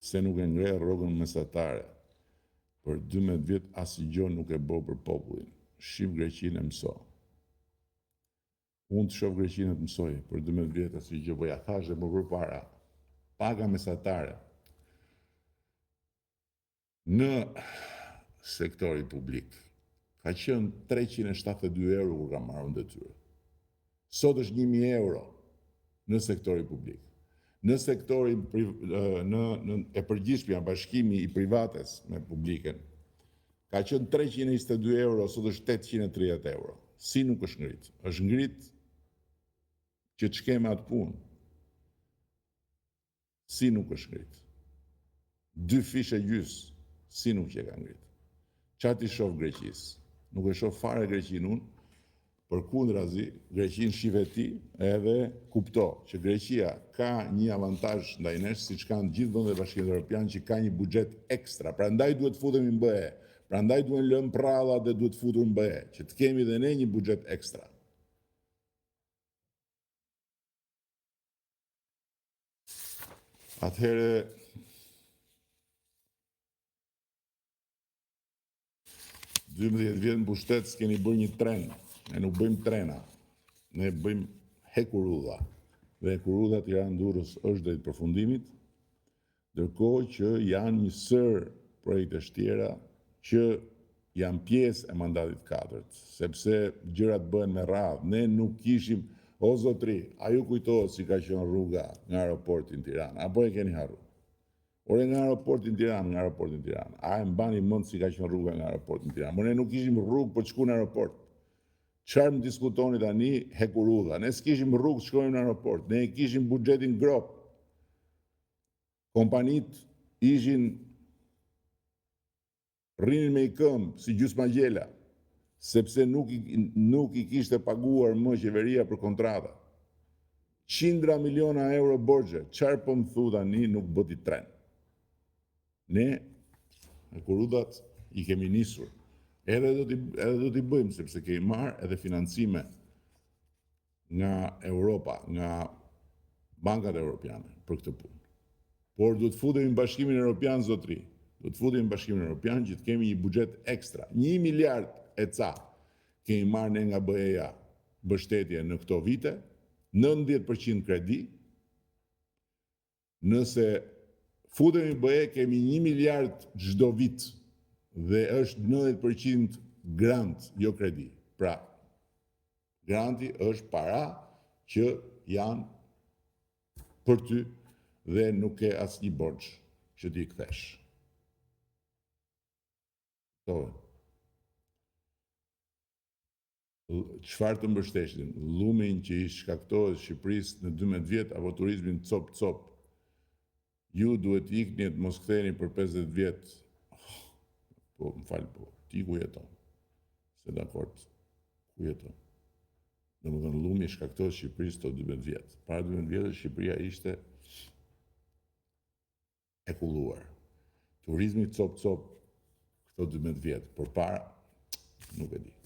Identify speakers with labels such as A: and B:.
A: se nuk e ngre rrogën mesatare. Për 12 vjet asgjë nuk e bë për popullin. Shqip Greqinë e mëso. Unë të shoh Greqinë të mësoj, për 12 vjet asgjë, po ja thash më përpara. Paga mesatare në sektori publik ka qenë 372 euro kur ka marrë detyrë. Sot është 1000 euro në sektori publik. Në sektorin e përgjithshëm, bashkimi i privates me publiken, ka qenë 322 euro, sot është 830 euro. Si nuk është ngrit? Është ngrit që të shkeme atë punë. Si nuk është ngrit? 2 fishe gjys, si nuk që ka ngrit? Qa ti shoh Greqisë? Nuk e shoh fare Greqinë unë, përkundrazi, Greqinë shive ti edhe kupto që Greqia ka një avantazh ndaj nesh, siç kanë gjithë vendet e Bashkimit Evropian, që ka një buxhet ekstra. Prandaj duhet futemi në BE. Prandaj duhen lënë pralla dhe duhet futur në BE, që të kemi dhe ne një buxhet ekstra. Atëherë, Dymdhjetë vjet në pushtet s'keni bërë një tren. Ne nuk bëjmë trena. Ne bëjmë hekurudha. Dhe hekurudha Tiranë-Durrës është drejt përfundimit, ndërkohë që janë një sër projekte tjera që janë pjesë e mandatit 4, sepse gjërat bëhen me radhë. Ne nuk kishim, o zotri, a ju kujtohet si ka qenë rruga nga aeroporti në Tiranë, apo e keni harruar? Ore nga aeroporti në Tiranë, a e mbani mend si ka qenë rruga nga aeroporti në Tiranë? Ne nuk kishim rrugë për të shkuar në aeroport. Çfarë më diskutoni tani hekurudha? Ne s'kishim rrugë të shkojmë në aeroport, ne kishim buxhetin grop. Kompanit ishin rrinin me i këmbë si gjysmagjela, sepse nuk i kishte paguar më qeveria për kontrata. Qindra miliona euro borxhe, çfarë po më thu tani nuk bëti tren? Ne, hekurudhat i kemi nisur. Edhe do t'i bëjmë, sepse kemi marrë edhe financime nga Europa, nga bankat europiane për këtë punë. Por duhet futemi në Bashkimin Evropian, zotri. Duhet futemi në Bashkimin Evropian që të kemi një buxhet ekstra. 1 miliard e ca kemi marrë ne nga BE-ja mbështetje në këto vite, 90% kredi. Nëse futemi në BE, kemi 1 miliard çdo vit dhe është 90% grant, jo kredi. Pra, granti është para që janë për ty dhe nuk ke asnjë borxh që ti kthesh. Çfarë të mbështesin? Llumin që i shkaktohet Shqipërisë në 12 vjet apo turizmin cop. Ju duhet ikni të mos ktheheni për 50 vjet. Po, më fal, po, ti ku jeton? Se dakord, ku jeton? Domethënë llumi shkaktohet Shqipërisë të 12 vjet. Para 12 vjetësh Shqipëria ishte e kulluar. Turizmi cop këto 12 vjet, por para nuk e di.